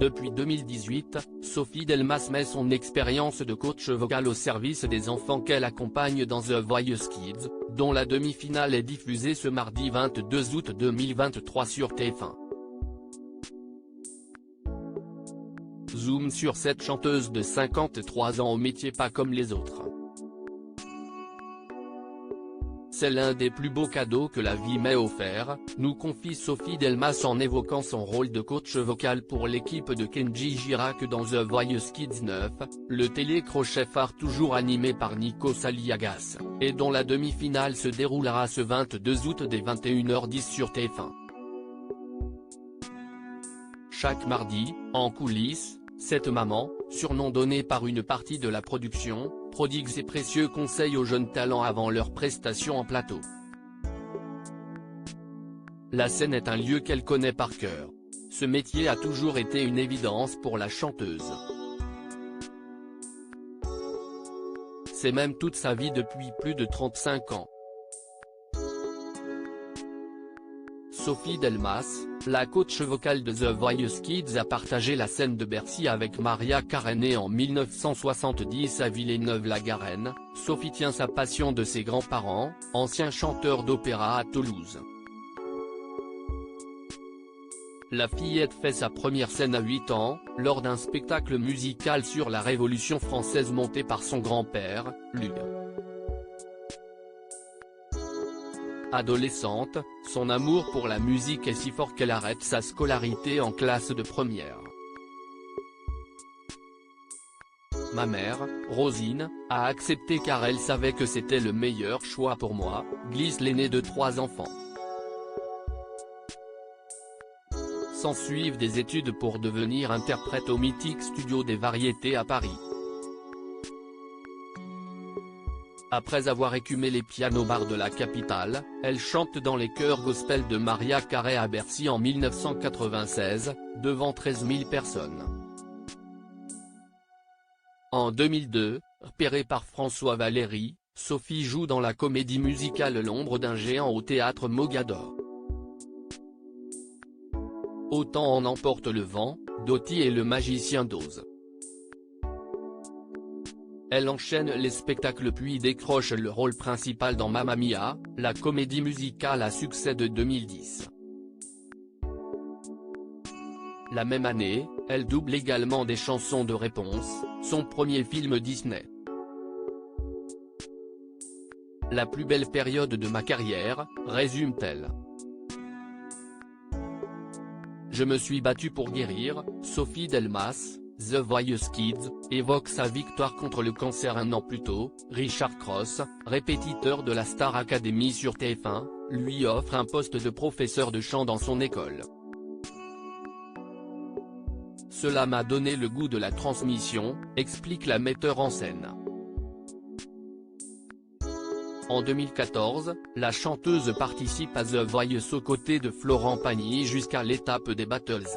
Depuis 2018, Sophie Delmas met son expérience de coach vocal au service des enfants qu'elle accompagne dans The Voice Kids, dont la demi-finale est diffusée ce mardi 22 août 2023 sur TF1. Zoom sur cette chanteuse de 53 ans au métier pas comme les autres. C'est l'un des plus beaux cadeaux que la vie m'ait offert, nous confie Sophie Delmas en évoquant son rôle de coach vocal pour l'équipe de Kenji Girac dans The Voice Kids 9, le télécrochet phare toujours animé par Nikos Aliagas, et dont la demi-finale se déroulera ce 22 août dès 21h10 sur TF1. Chaque mardi, en coulisses, cette maman, surnom donné par une partie de la production, prodigue ses précieux conseils aux jeunes talents avant leur prestation en plateau. La scène est un lieu qu'elle connaît par cœur. Ce métier a toujours été une évidence pour la chanteuse. C'est même toute sa vie depuis plus de 35 ans. Sophie Delmas, la coach vocale de The Voice Kids, a partagé la scène de Bercy avec Maria Carey. Née en 1970 à Villeneuve-la-Garenne, Sophie tient sa passion de ses grands-parents, anciens chanteurs d'opéra à Toulouse. La fillette fait sa première scène à 8 ans, lors d'un spectacle musical sur la Révolution française monté par son grand-père, Luc. Adolescente, son amour pour la musique est si fort qu'elle arrête sa scolarité en classe de première. Ma mère, Rosine, a accepté car elle savait que c'était le meilleur choix pour moi, glisse l'aîné de 3 enfants. S'ensuivent des études pour devenir interprète au mythique studio des variétés à Paris. Après avoir écumé les pianos-bars de la capitale, elle chante dans les chœurs gospel de Maria Carey à Bercy en 1996, devant 13 000 personnes. En 2002, repérée par François Valéry, Sophie joue dans la comédie musicale L'ombre d'un géant au théâtre Mogador. Autant en emporte le vent, Dottie et le magicien d'Oz. Elle enchaîne les spectacles puis décroche le rôle principal dans Mamma Mia, la comédie musicale à succès de 2010. La même année, elle double également des chansons de réponse, son premier film Disney. La plus belle période de ma carrière, résume-t-elle. Je me suis battue pour guérir, Sophie Delmas, The Voice Kids, évoque sa victoire contre le cancer un an plus tôt. Richard Cross, répétiteur de la Star Academy sur TF1, lui offre un poste de professeur de chant dans son école. Cela m'a donné le goût de la transmission, explique la metteur en scène. En 2014, la chanteuse participe à The Voice aux côtés de Florent Pagny jusqu'à l'étape des Battles.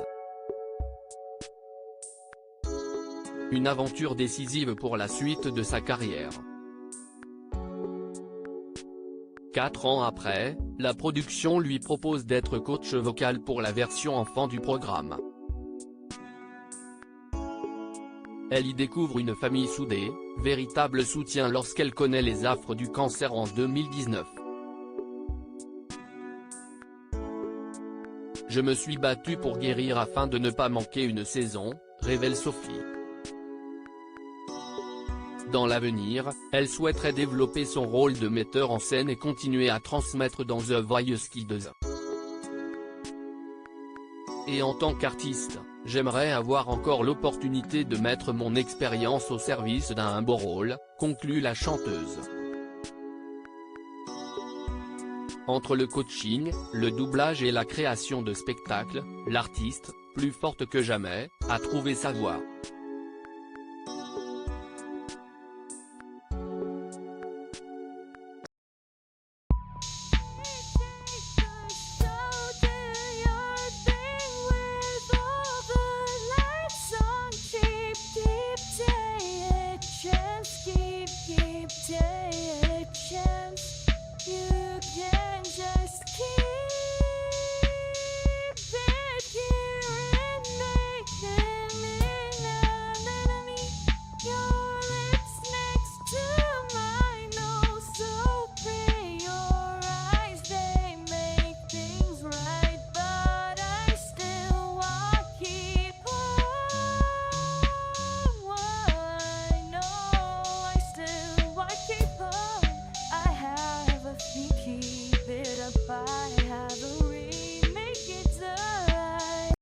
Une aventure décisive pour la suite de sa carrière. 4 ans après, la production lui propose d'être coach vocal pour la version enfant du programme. Elle y découvre une famille soudée, véritable soutien lorsqu'elle connaît les affres du cancer en 2019. Je me suis battue pour guérir afin de ne pas manquer une saison, révèle Sophie. Dans l'avenir, elle souhaiterait développer son rôle de metteur en scène et continuer à transmettre dans The Voice Kids. Et en tant qu'artiste, j'aimerais avoir encore l'opportunité de mettre mon expérience au service d'un beau rôle, conclut la chanteuse. Entre le coaching, le doublage et la création de spectacles, l'artiste, plus forte que jamais, a trouvé sa voie.